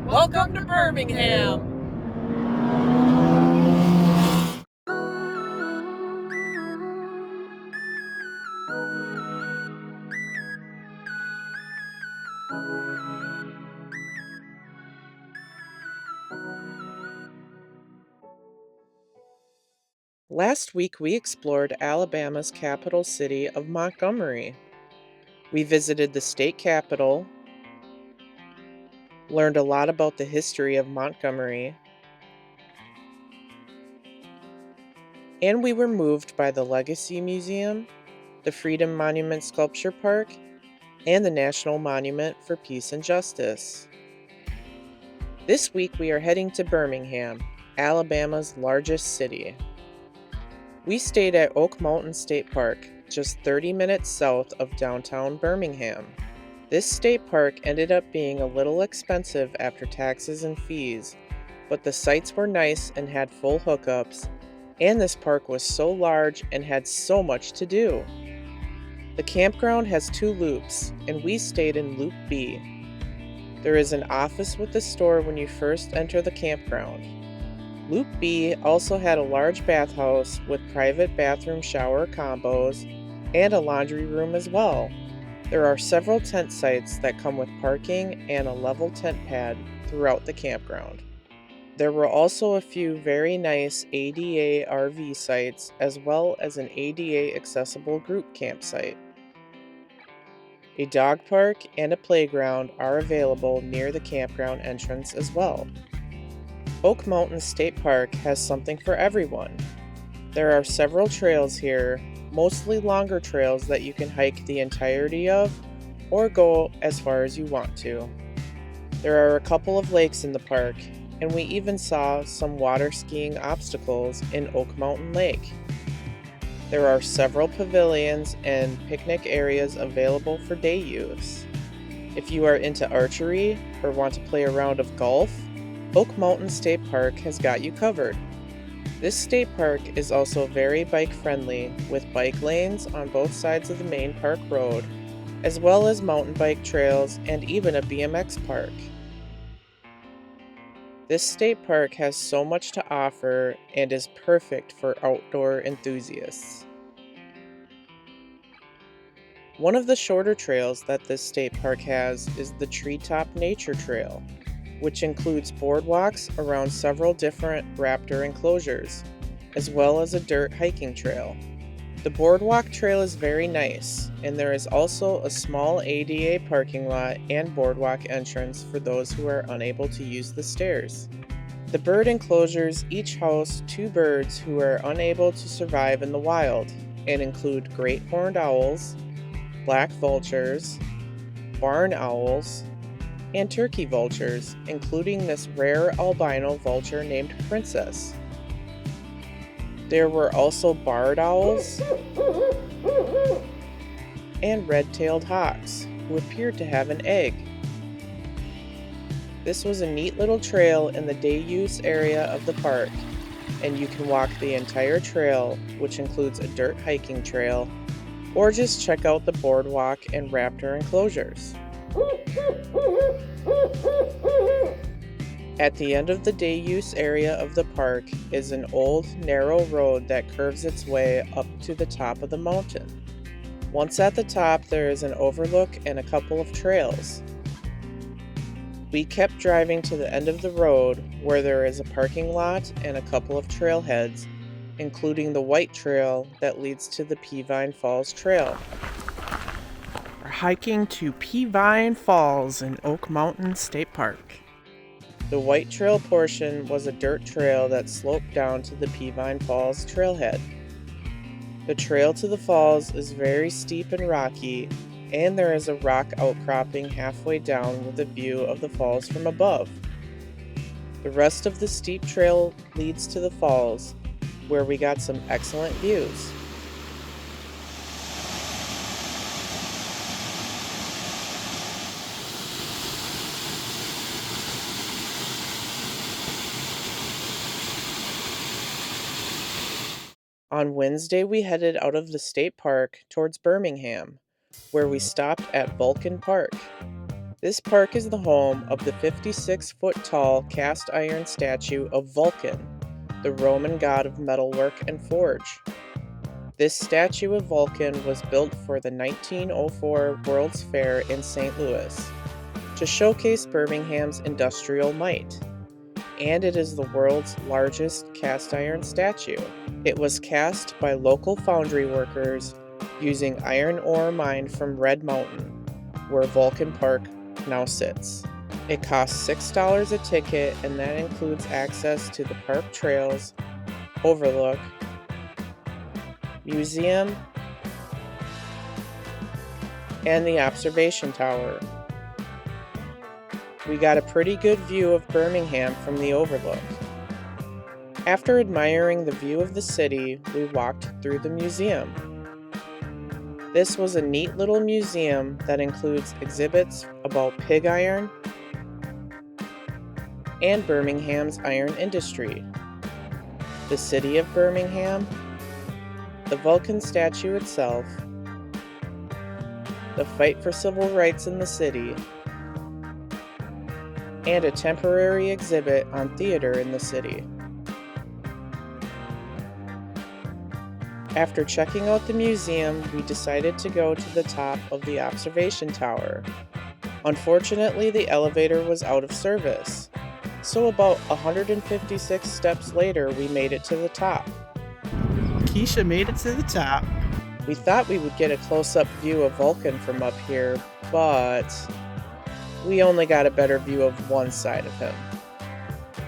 Welcome to Birmingham! Last week, we explored Alabama's capital city of Montgomery. We visited the state capitol, learned a lot about the history of Montgomery, and we were moved by the Legacy Museum, the Freedom Monument Sculpture Park, and the National Monument for Peace and Justice. This week, we are heading to Birmingham, Alabama's largest city. We stayed at Oak Mountain State Park, just 30 minutes south of downtown Birmingham. This state park ended up being a little expensive after taxes and fees, but the sites were nice and had full hookups, and this park was so large and had so much to do. The campground has 2 loops, and we stayed in Loop B. There is an office with a store when you first enter the campground. Loop B also had a large bathhouse with private bathroom shower combos and a laundry room as well. There are several tent sites that come with parking and a level tent pad throughout the campground. There were also a few very nice ADA RV sites as well as an ADA accessible group campsite. A dog park and a playground are available near the campground entrance as well. Oak Mountain State Park has something for everyone. There are several trails here, mostly longer trails that you can hike the entirety of or go as far as you want to. There are a couple of lakes in the park, and we even saw some water skiing obstacles in Oak Mountain Lake. There are several pavilions and picnic areas available for day use. If you are into archery or want to play a round of golf, Oak Mountain State Park has got you covered. This state park is also very bike-friendly with bike lanes on both sides of the main park road, as well as mountain bike trails and even a BMX park. This state park has so much to offer and is perfect for outdoor enthusiasts. One of the shorter trails that this state park has is the Treetop Nature Trail, which includes boardwalks around several different raptor enclosures, as well as a dirt hiking trail. The boardwalk trail is very nice, and there is also a small ADA parking lot and boardwalk entrance for those who are unable to use the stairs. The bird enclosures each house 2 birds who are unable to survive in the wild, and include great horned owls, black vultures, barn owls, and turkey vultures, including this rare albino vulture named Princess. There were also barred owls and red-tailed hawks, who appeared to have an egg. This was a neat little trail in the day-use area of the park, and you can walk the entire trail, which includes a dirt hiking trail, or just check out the boardwalk and raptor enclosures. At the end of the day-use area of the park is an old, narrow road that curves its way up to the top of the mountain. Once at the top, there is an overlook and a couple of trails. We kept driving to the end of the road, where there is a parking lot and a couple of trailheads, including the white trail that leads to the Peavine Falls Trail. We're hiking to Peavine Falls in Oak Mountain State Park. The white trail portion was a dirt trail that sloped down to the Peavine Falls trailhead. The trail to the falls is very steep and rocky, and there is a rock outcropping halfway down with a view of the falls from above. The rest of the steep trail leads to the falls, where we got some excellent views. On Wednesday, we headed out of the state park towards Birmingham, where we stopped at Vulcan Park. This park is the home of the 56-foot-tall cast iron statue of Vulcan, the Roman god of metalwork and forge. This statue of Vulcan was built for the 1904 World's Fair in St. Louis to showcase Birmingham's industrial might, and it is the world's largest cast iron statue. It was cast by local foundry workers using iron ore mined from Red Mountain, where Vulcan Park now sits. It costs $6 a ticket, and that includes access to the park trails, overlook, museum, and the observation tower. We got a pretty good view of Birmingham from the overlook. After admiring the view of the city, we walked through the museum. This was a neat little museum that includes exhibits about pig iron and Birmingham's iron industry, the city of Birmingham, the Vulcan statue itself, the fight for civil rights in the city, and a temporary exhibit on theater in the city. After checking out the museum, we decided to go to the top of the observation tower. Unfortunately, the elevator was out of service, so about 156 steps later, we made it to the top. Keisha made it to the top. We thought we would get a close-up view of Vulcan from up here, but we only got a better view of one side of him.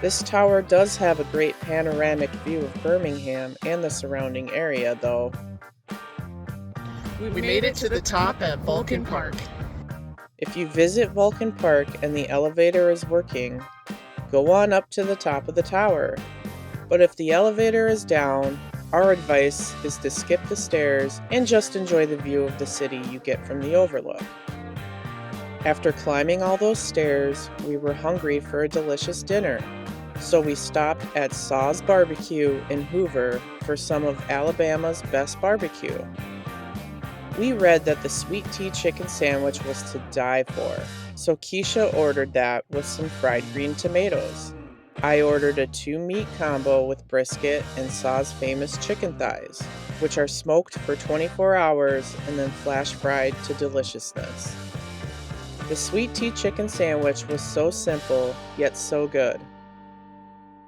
This tower does have a great panoramic view of Birmingham and the surrounding area, though. We made it to the top at Vulcan Park. If you visit Vulcan Park and the elevator is working, go on up to the top of the tower. But if the elevator is down, our advice is to skip the stairs and just enjoy the view of the city you get from the overlook. After climbing all those stairs, we were hungry for a delicious dinner, so we stopped at Saw's Barbecue in Hoover for some of Alabama's best barbecue. We read that the sweet tea chicken sandwich was to die for, so Keisha ordered that with some fried green tomatoes. I ordered a 2-meat combo with brisket and Saw's famous chicken thighs, which are smoked for 24 hours and then flash fried to deliciousness. The sweet tea chicken sandwich was so simple, yet so good.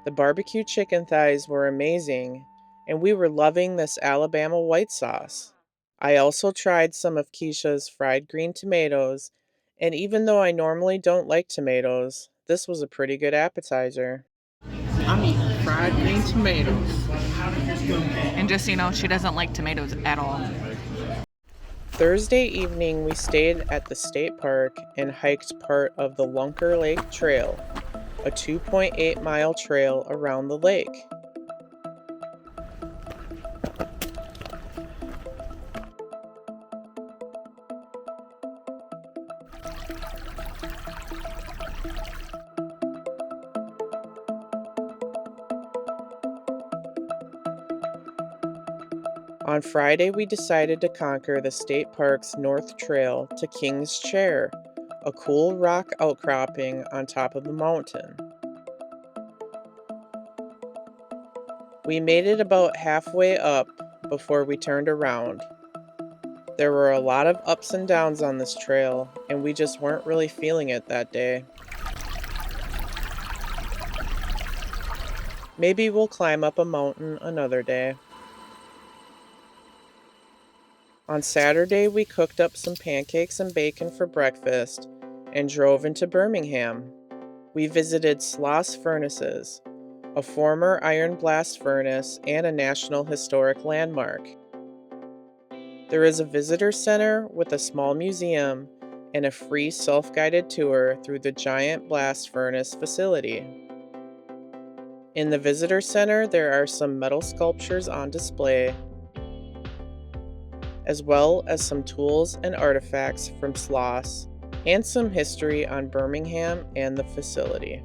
The barbecue chicken thighs were amazing, and we were loving this Alabama white sauce. I also tried some of Keisha's fried green tomatoes, and even though I normally don't like tomatoes, this was a pretty good appetizer. I'm eating fried green tomatoes. And just so you know, she doesn't like tomatoes at all. Thursday evening, we stayed at the state park and hiked part of the Lunker Lake Trail, a 2.8-mile trail around the lake. On Friday, we decided to conquer the state park's North Trail to King's Chair, a cool rock outcropping on top of the mountain. We made it about halfway up before we turned around. There were a lot of ups and downs on this trail, and we just weren't really feeling it that day. Maybe we'll climb up a mountain another day. On Saturday, we cooked up some pancakes and bacon for breakfast and drove into Birmingham. We visited Sloss Furnaces, a former iron blast furnace and a National Historic Landmark. There is a visitor center with a small museum and a free self-guided tour through the giant blast furnace facility. In the visitor center, there are some metal sculptures on display, as well as some tools and artifacts from Sloss, and some history on Birmingham and the facility.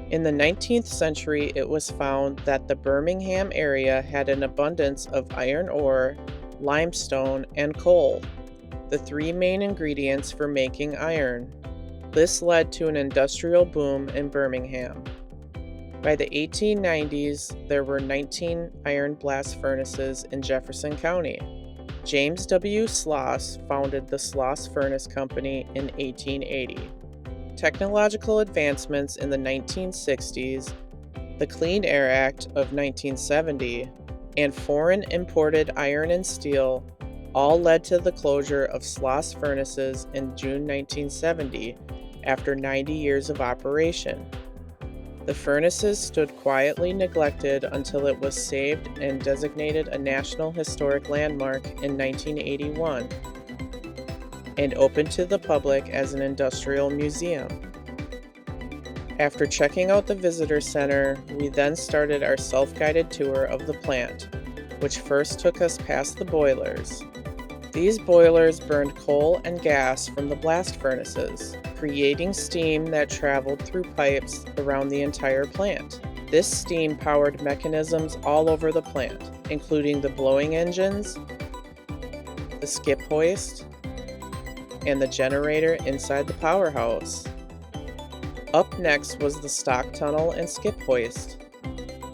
In the 19th century, it was found that the Birmingham area had an abundance of iron ore, limestone, and coal, the 3 main ingredients for making iron. This led to an industrial boom in Birmingham. By the 1890s, there were 19 iron blast furnaces in Jefferson County. James W. Sloss founded the Sloss Furnace Company in 1880. Technological advancements in the 1960s, the Clean Air Act of 1970, and foreign imported iron and steel all led to the closure of Sloss Furnaces in June 1970 after 90 years of operation. The furnaces stood quietly neglected until it was saved and designated a National Historic Landmark in 1981 and opened to the public as an industrial museum. After checking out the visitor center, we then started our self-guided tour of the plant, which first took us past the boilers. These boilers burned coal and gas from the blast furnaces, creating steam that traveled through pipes around the entire plant. This steam powered mechanisms all over the plant, including the blowing engines, the skip hoist, and the generator inside the powerhouse. Up next was the stock tunnel and skip hoist.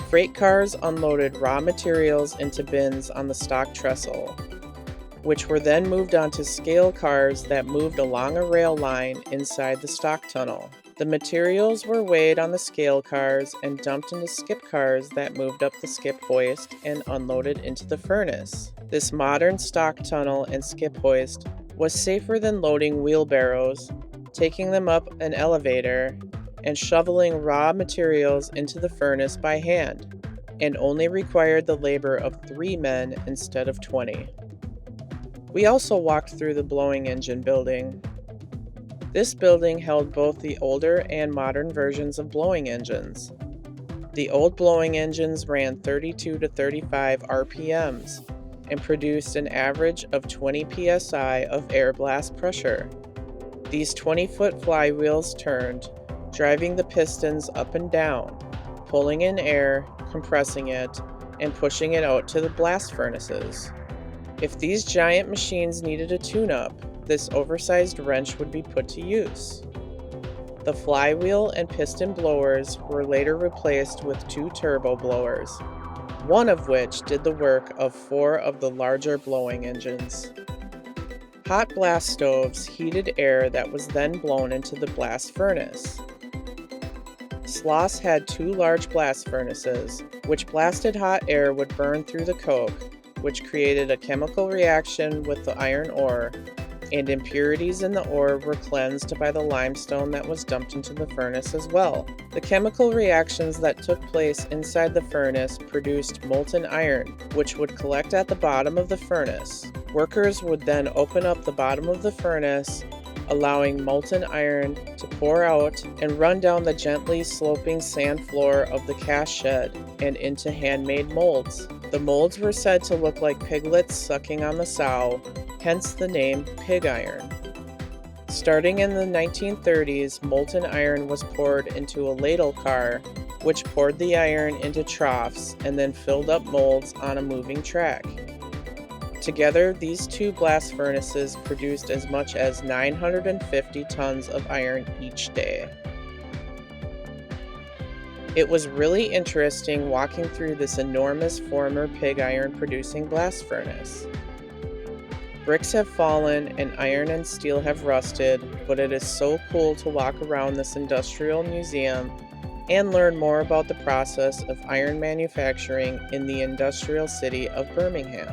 Freight cars unloaded raw materials into bins on the stock trestle, which were then moved onto scale cars that moved along a rail line inside the stock tunnel. The materials were weighed on the scale cars and dumped into skip cars that moved up the skip hoist and unloaded into the furnace. This modern stock tunnel and skip hoist was safer than loading wheelbarrows, taking them up an elevator, and shoveling raw materials into the furnace by hand, and only required the labor of 3 men instead of 20. We also walked through the blowing engine building. This building held both the older and modern versions of blowing engines. The old blowing engines ran 32 to 35 RPMs and produced an average of 20 psi of air blast pressure. These 20-foot flywheels turned, driving the pistons up and down, pulling in air, compressing it, and pushing it out to the blast furnaces. If these giant machines needed a tune-up, this oversized wrench would be put to use. The flywheel and piston blowers were later replaced with 2 turbo blowers, one of which did the work of 4 of the larger blowing engines. Hot blast stoves heated air that was then blown into the blast furnace. Sloss had 2 large blast furnaces, which blasted hot air would burn through the coke, which created a chemical reaction with the iron ore, and impurities in the ore were cleansed by the limestone that was dumped into the furnace as well. The chemical reactions that took place inside the furnace produced molten iron, which would collect at the bottom of the furnace. Workers would then open up the bottom of the furnace, allowing molten iron to pour out and run down the gently sloping sand floor of the cast shed and into handmade molds. The molds were said to look like piglets sucking on the sow, hence the name pig iron. Starting in the 1930s, molten iron was poured into a ladle car, which poured the iron into troughs and then filled up molds on a moving track. Together, these 2 blast furnaces produced as much as 950 tons of iron each day. It was really interesting walking through this enormous former pig iron producing blast furnace. Bricks have fallen and iron and steel have rusted, but it is so cool to walk around this industrial museum and learn more about the process of iron manufacturing in the industrial city of Birmingham.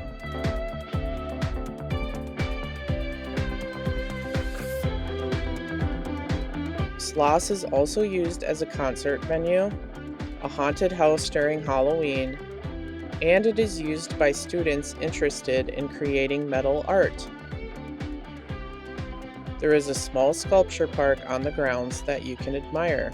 Sloss is also used as a concert venue, a haunted house during Halloween, and it is used by students interested in creating metal art. There is a small sculpture park on the grounds that you can admire.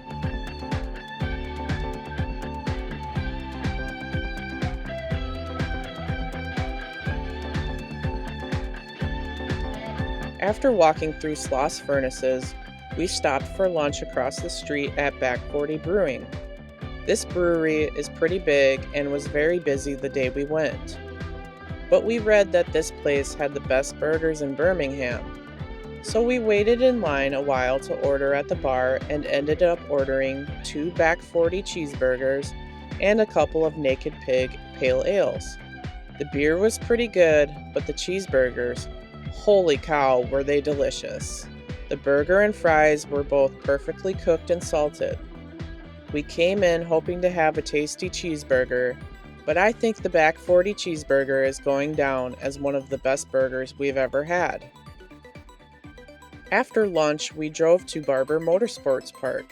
After walking through Sloss Furnaces, we stopped for lunch across the street at Back 40 Brewing. This brewery is pretty big and was very busy the day we went. But we read that this place had the best burgers in Birmingham. So we waited in line a while to order at the bar and ended up ordering 2 Back 40 cheeseburgers and a couple of Naked Pig pale ales. The beer was pretty good, but the cheeseburgers, holy cow, were they delicious. The burger and fries were both perfectly cooked and salted. We came in hoping to have a tasty cheeseburger, but I think the Back 40 cheeseburger is going down as one of the best burgers we've ever had. After lunch, we drove to Barber Motorsports Park.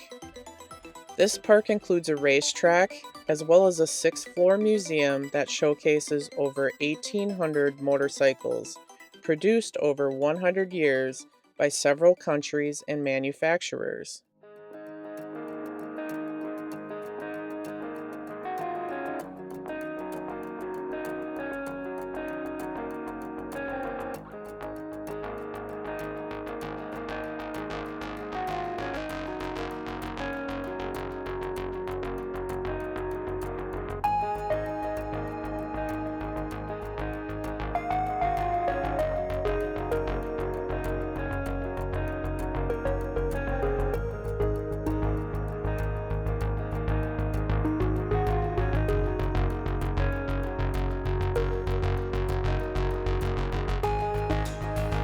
This park includes a racetrack as well as a 6th-floor museum that showcases over 1,800 motorcycles produced over 100 years by several countries and manufacturers.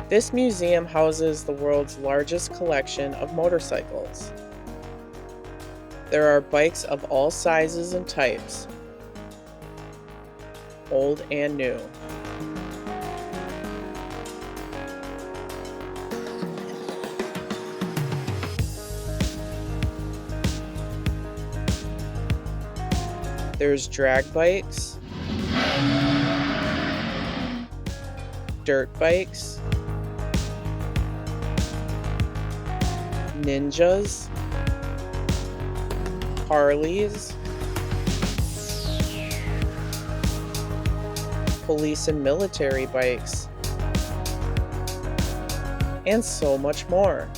This museum houses the world's largest collection of motorcycles. There are bikes of all sizes and types, old and new. There's drag bikes, dirt bikes, ninjas, Harleys, police and military bikes, and so much more.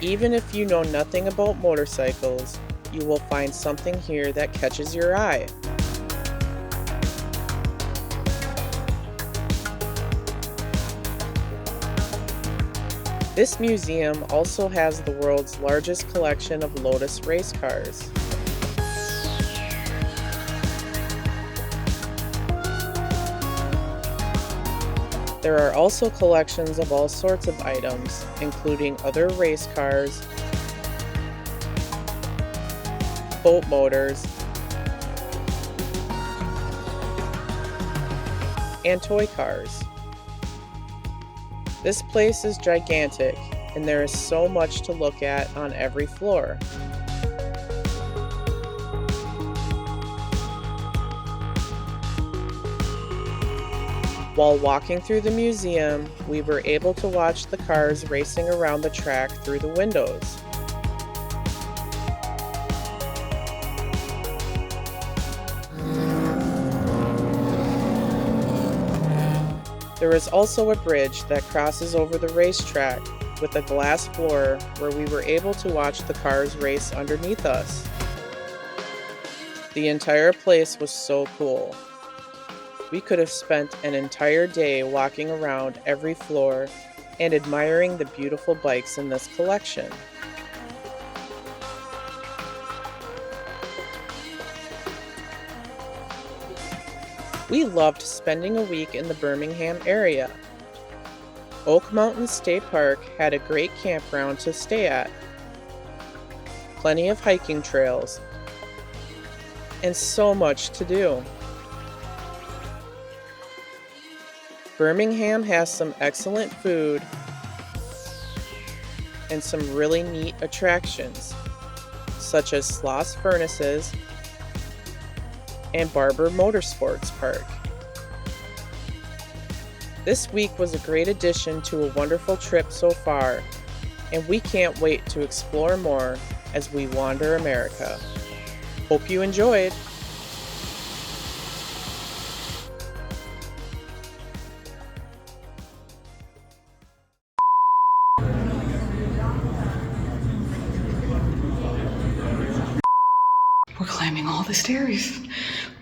Even if you know nothing about motorcycles, you will find something here that catches your eye. This museum also has the world's largest collection of Lotus race cars. There are also collections of all sorts of items, including other race cars, boat motors, and toy cars. This place is gigantic, and there is so much to look at on every floor. While walking through the museum, we were able to watch the cars racing around the track through the windows. There is also a bridge that crosses over the racetrack with a glass floor where we were able to watch the cars race underneath us. The entire place was so cool. We could have spent an entire day walking around every floor and admiring the beautiful bikes in this collection. We loved spending a week in the Birmingham area. Oak Mountain State Park had a great campground to stay at, plenty of hiking trails, and so much to do. Birmingham has some excellent food and some really neat attractions, such as Sloss Furnaces and Barber Motorsports Park. This week was a great addition to a wonderful trip so far, and we can't wait to explore more as we wander America. Hope you enjoyed! all the stairs.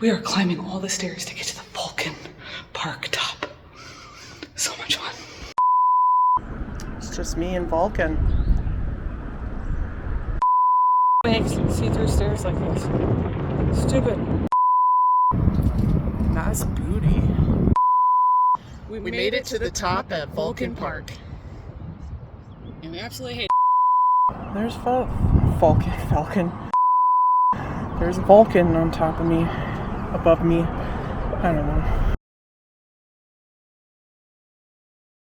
We are climbing all the stairs to get to the Vulcan Park top. So much fun. It's just me and Vulcan. Makes see-through stairs like this. Stupid. Nice booty. We made it to the top at Vulcan Park. And we absolutely hate There's Vulcan. There's Vulcan on top of me, above me. I don't know.